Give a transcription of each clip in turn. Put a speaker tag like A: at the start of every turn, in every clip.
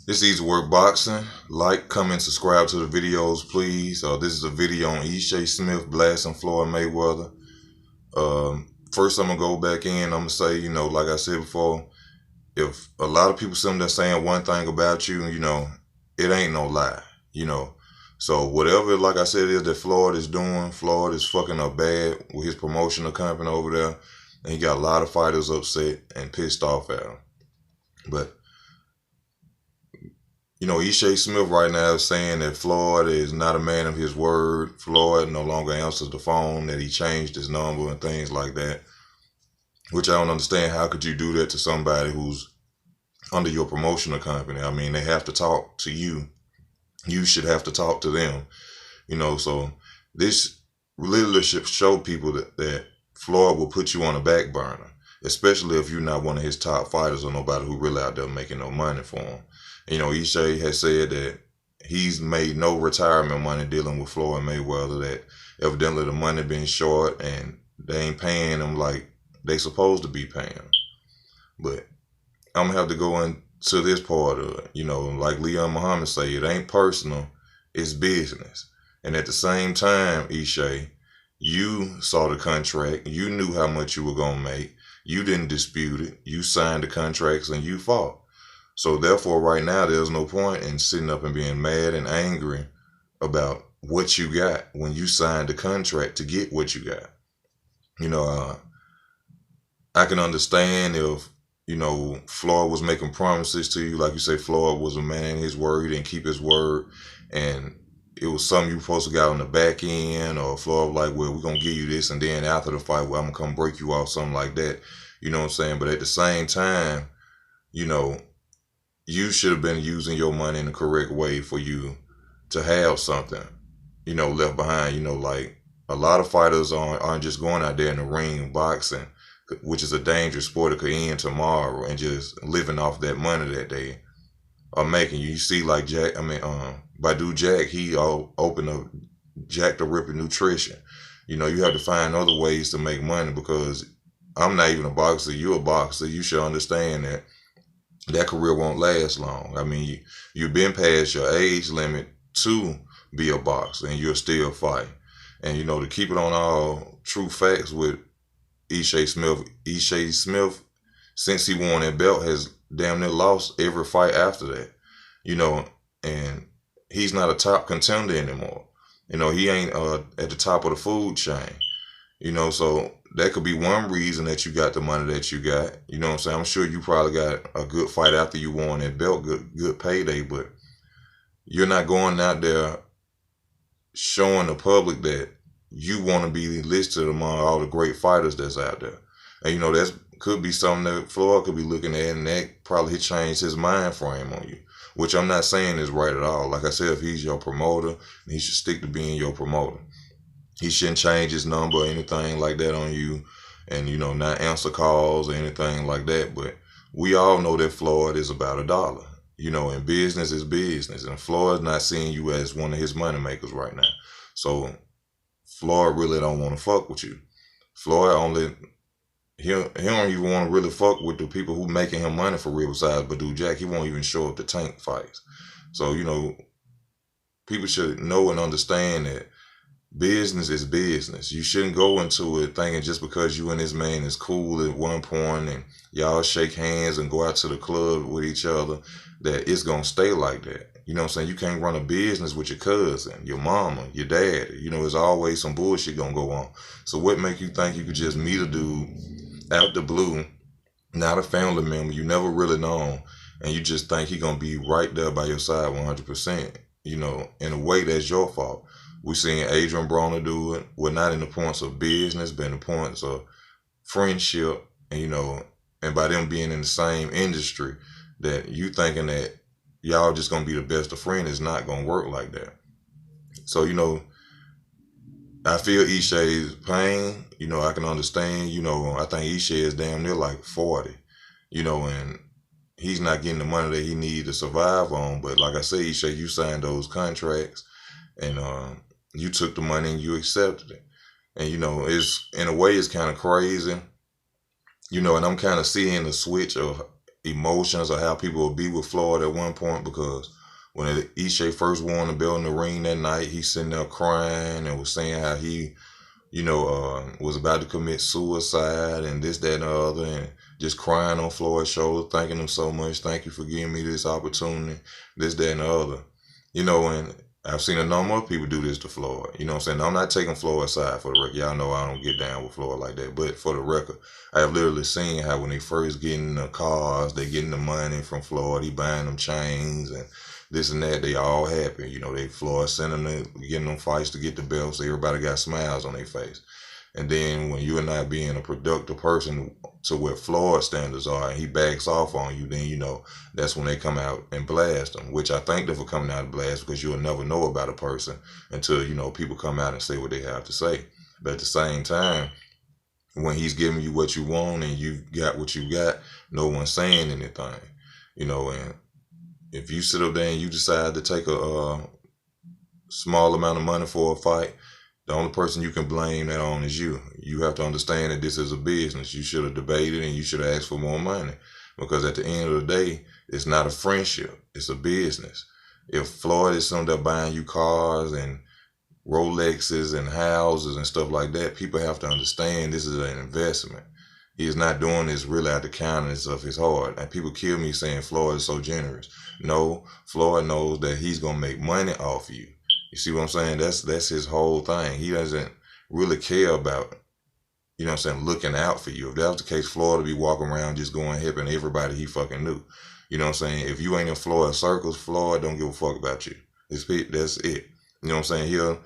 A: This Easy Work Boxing. Like, comment, subscribe to the videos, please. This is a video on Ishe Smith blasting Floyd Mayweather. First, I'm going to go back in. I'm going to say, like I said before, if a lot of people something that's saying one thing about you, it ain't no lie, you know. So whatever, like I said, is that Floyd is doing, Floyd is fucking up bad with his promotional company over there. And he got a lot of fighters upset and pissed off at him. But Ishe Smith right now is saying that Floyd is not a man of his word. Floyd no longer answers the phone, that he changed his number and things like that. Which I don't understand. How could you do that to somebody who's under your promotional company? I mean, they have to talk to you. You should have to talk to them. So this literally should show people that Floyd will put you on a back burner, especially if you're not one of his top fighters or nobody who really out there making no money for him. Ishe has said that he's made no retirement money dealing with Floyd Mayweather, that evidently the money been short and they ain't paying him like they supposed to be paying him. But I'm gonna have to go into this part of it. Like Leon Muhammad say, it ain't personal, it's business. And at the same time, Ishe, you saw the contract, you knew how much you were gonna make, you didn't dispute it, you signed the contracts and you fought. So therefore, right now, there's no point in sitting up and being mad and angry about what you got when you signed the contract to get what you got. I can understand if, Floyd was making promises to you. Like you say, Floyd was a man of his word. He didn't keep his word. And it was something you supposed to get on the back end, or Floyd was like, well, we're going to give you this. And then after the fight, well, I'm going to come break you off, something like that. You know what I'm saying? But at the same time, you should have been using your money in the correct way for you to have something, left behind. Like a lot of fighters aren't just going out there in the ring boxing, which is a dangerous sport. It could end tomorrow, and just living off that money that they are making. You see, like Badu Jack, he opened up Jack the Ripper Nutrition. You have to find other ways to make money, because I'm not even a boxer. You're a boxer. You should understand that career won't last long. I mean, you've been past your age limit to be a boxer, and you're still fighting. And to keep it on all true facts with Ishe Smith, since he won that belt, has damn near lost every fight after that. And he's not a top contender anymore. He ain't at the top of the food chain. So that could be one reason that you got the money that you got. You know what I'm saying? I'm sure you probably got a good fight after you won that belt, good payday, but you're not going out there showing the public that you want to be listed among all the great fighters that's out there. And that could be something that Floyd could be looking at, and that probably changed his mind frame on you, which I'm not saying is right at all. Like I said, if he's your promoter, he should stick to being your promoter. He shouldn't change his number or anything like that on you, and not answer calls or anything like that. But we all know that Floyd is about a dollar. And business is business, and Floyd's not seeing you as one of his money makers right now. So Floyd really don't want to fuck with you. Floyd he don't even want to really fuck with the people who making him money for real. Besides Badu Jack, he won't even show up to tank fights. So people should know and understand that business is business. You shouldn't go into it thinking just because you and this man is cool at one point and y'all shake hands and go out to the club with each other, that it's going to stay like that. You know what I'm saying? You can't run a business with your cousin, your mama, your dad. There's always some bullshit going to go on. So what make you think you could just meet a dude out the blue, not a family member you never really known, and you just think he going to be right there by your side 100%? In a way, that's your fault. We seen Adrian Broner do it. Well, not in the points of business, but in the points of friendship, and by them being in the same industry, that you thinking that y'all just gonna be the best of friends is not gonna work like that. So, I feel Ishe's pain. I can understand. I think Ishe is damn near like 40, and he's not getting the money that he needs to survive on. But like I say, Ishe, you signed those contracts, and you took the money and you accepted it. And it's in a way it's kind of crazy, and I'm kind of seeing the switch of emotions or how people would be with Floyd at one point, because when Ishe first won the belt in the ring that night, he sitting there crying and was saying how he, was about to commit suicide and this, that, and the other, and just crying on Floyd's shoulder, thanking him so much. Thank you for giving me this opportunity, this, that, and the other. And I've seen a number of people do this to Floyd. You know what I'm saying? I'm not taking Floyd's side for the record. Y'all know I don't get down with Floyd like that. But for the record, I have literally seen how when they first get in the cars, they getting the money from Floyd. He buying them chains and this and that. They all happy. They Floyd sending them, getting them fights to get the belts. So everybody got smiles on their face. And then when you're not being a productive person to where Floyd standards are, and he backs off on you, then that's when they come out and blast them. Which I thank them for coming out and blast, because you'll never know about a person until people come out and say what they have to say. But at the same time, when he's giving you what you want and you got what you got, no one's saying anything. And if you sit up there and you decide to take a small amount of money for a fight, the only person you can blame that on is you. You have to understand that this is a business. You should have debated and you should have asked for more money. Because at the end of the day, it's not a friendship. It's a business. If Floyd is something that buying you cars and Rolexes and houses and stuff like that, people have to understand this is an investment. He is not doing this really out of the kindness of his heart. And people kill me saying Floyd is so generous. No, Floyd knows that he's going to make money off you. You see what I'm saying? That's his whole thing. He doesn't really care about, looking out for you. If that was the case, Floyd would be walking around just going helping everybody he fucking knew. You know what I'm saying? If you ain't in Floyd circles, Floyd don't give a fuck about you. That's it. You know what I'm saying?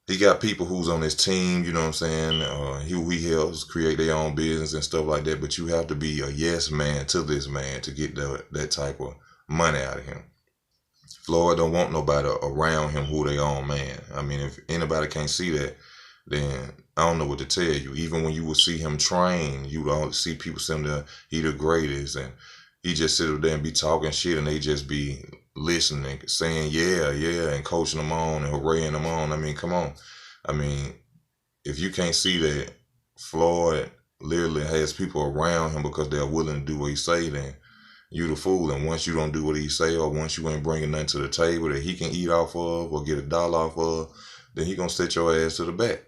A: He got people who's on his team, you know what I'm saying? He helps create their own business and stuff like that. But you have to be a yes man to this man to get that type of money out of him. Floyd don't want nobody around him who they own man. I mean, if anybody can't see that, then I don't know what to tell you. Even when you would see him train, you would see people saying that he the greatest, and he just sit up there and be talking shit, and they just be listening, saying yeah, and coaching them on and hooraying them on. I mean, come on. I mean, if you can't see that Floyd literally has people around him because they're willing to do what he say, then you the fool. And once you don't do what he say, or once you ain't bringing nothing to the table that he can eat off of or get $1 off of, then he gonna set your ass to the back.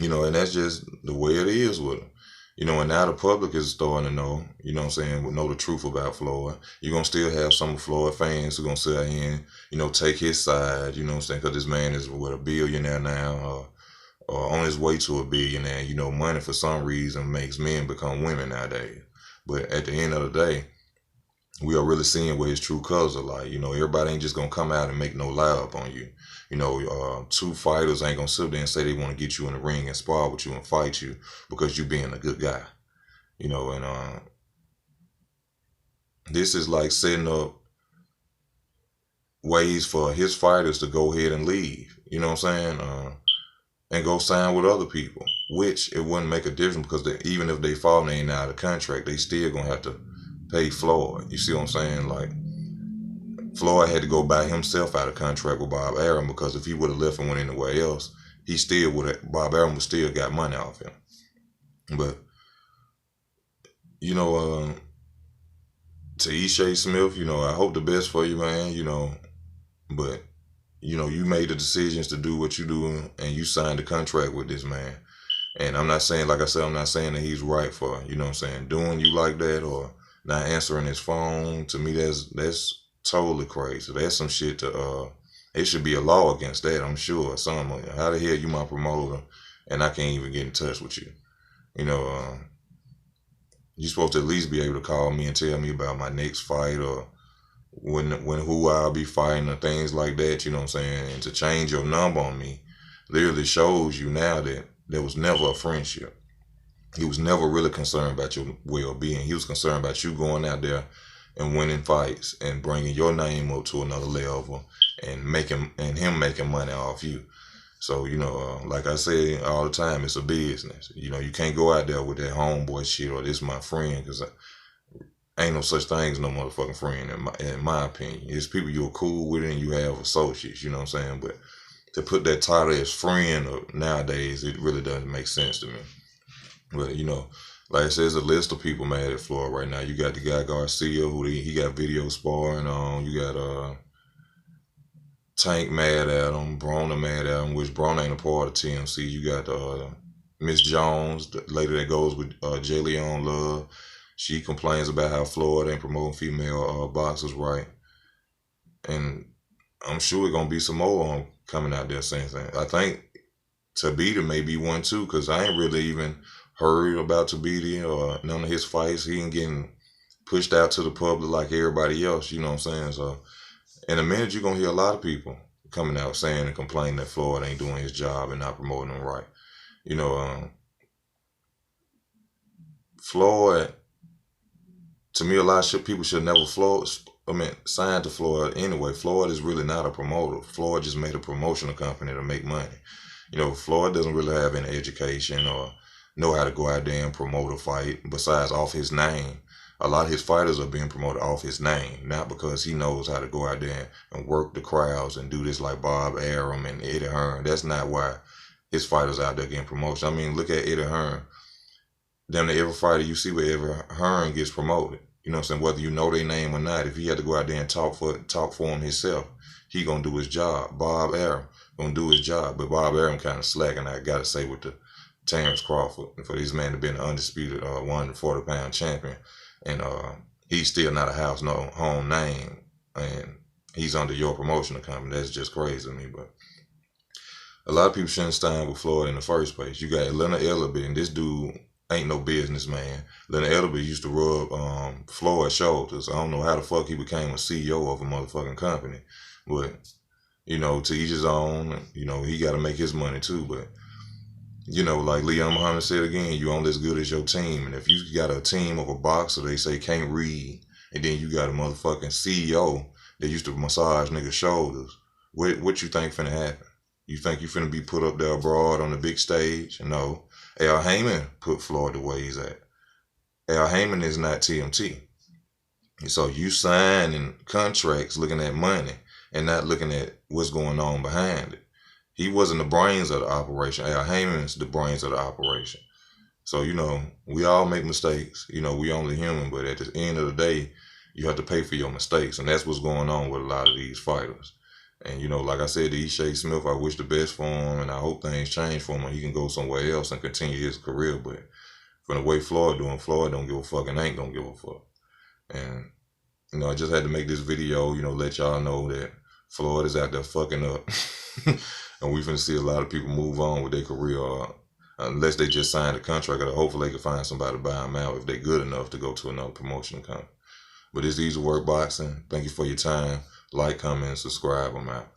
A: And that's just the way it is with him. And now the public is starting to know, know the truth about Floyd. You're going to still have some Floyd fans who are going to sit out here and, take his side, because this man is a billionaire now, or on his way to a billionaire. Money for some reason makes men become women nowadays. But at the end of the day, we are really seeing what his true colors are like. Everybody ain't just going to come out and make no lie up on you. Two fighters ain't going to sit there and say they want to get you in the ring and spar with you and fight you because you being a good guy. And this is like setting up ways for his fighters to go ahead and leave. You know what I'm saying? And go sign with other people, which it wouldn't make a difference because even if they fall and they ain't out of contract, they still going to have to pay Floyd. You see what I'm saying? Like, Floyd had to go by himself out of contract with Bob Arum, because if he would have left and went anywhere else, Bob Arum would still got money off him. But, to Ishe Smith, I hope the best for you, man, but, you made the decisions to do what you do, and you signed a contract with this man. And I'm not saying, like I said, I'm not saying that he's right for, doing you like that or not answering his phone. To me, that's totally crazy. That's some shit it should be a law against that, I'm sure. How the hell you my promoter and I can't even get in touch with you? You're supposed to at least be able to call me and tell me about my next fight, or who I'll be fighting, or things like that, you know what I'm saying? And to change your number on me literally shows you now that there was never a friendship. He was never really concerned about your well-being. He was concerned about you going out there and winning fights and bringing your name up to another level and him making money off you. So, like I say all the time, it's a business. You can't go out there with that homeboy shit or this my friend, because ain't no such thing as no motherfucking friend in my opinion. It's people you're cool with and you have associates, you know what I'm saying? But to put that title as friend nowadays, it really doesn't make sense to me. But, Like I said, there's a list of people mad at Floyd right now. You got the guy Garcia, who he got video sparring on. You got Tank mad at him, Brona mad at him, which Brona ain't a part of TMC. You got Miss Jones, the lady that goes with J. Leon Love. She complains about how Floyd ain't promoting female boxers right. And I'm sure it's going to be some more coming out there saying things. I think Tabita may be one too, because I ain't really even heard about Tabita or none of his fights. He ain't getting pushed out to the public like everybody else, you know what I'm saying? So in a minute, you're going to hear a lot of people coming out saying and complaining that Floyd ain't doing his job and not promoting him right. You know, Floyd, to me, a lot of people should never sign to Floyd anyway. Floyd is really not a promoter. Floyd just made a promotional company to make money. You know, Floyd doesn't really have any education or know how to go out there and promote a fight besides off his name. A lot of his fighters are being promoted off his name, not because he knows how to go out there and work the crowds and do this like Bob Arum and Eddie Hearn. That's not why his fighters out there getting promotion. I mean, look at Eddie Hearn. Damn near every fighter you see where Eddie Hearn gets promoted. You know what I'm saying? Whether you know their name or not, if he had to go out there and talk for him himself, he gonna do his job. Bob Arum gonna do his job, but Bob Arum kind of slacking. I gotta say with the Terrence Crawford, for this man to be an undisputed 140-pound champion, and he's still not a home name, and he's under your promotional company. That's just crazy to me. But a lot of people shouldn't stand with Floyd in the first place. You got Leonard Ellerby, and this dude ain't no businessman. Leonard Ellerby used to rub Floyd's shoulders. I don't know how the fuck he became a CEO of a motherfucking company, but you know, to each his own. You know, he got to make his money too. But you know, like Leon Muhammad said again, you only as good as your team. And if you got a team of a boxer, they say can't read, and then you got a motherfucking CEO that used to massage niggas' shoulders, what you think finna happen? You think you finna be put up there abroad on the big stage? No. Al Heyman put Floyd the way he's at. Al Heyman is not TMT. So you signing contracts looking at money and not looking at what's going on behind it. He wasn't the brains of the operation. Al Heyman's the brains of the operation. So, you know, we all make mistakes. You know, we only human, but at the end of the day, you have to pay for your mistakes. And that's what's going on with a lot of these fighters. And, you know, like I said to Ishe Smith, I wish the best for him, and I hope things change for him and he can go somewhere else and continue his career. But from the way Floyd doing, Floyd don't give a fuck and ain't gonna give a fuck. And, you know, I just had to make this video, you know, let y'all know that Floyd is out there fucking up. And we finna see a lot of people move on with their career, unless they just signed a contract, or hopefully they can find somebody to buy them out if they're good enough to go to another promotion company. But it's Easy Work Boxing. Thank you for your time. Like, comment, and subscribe. I'm out.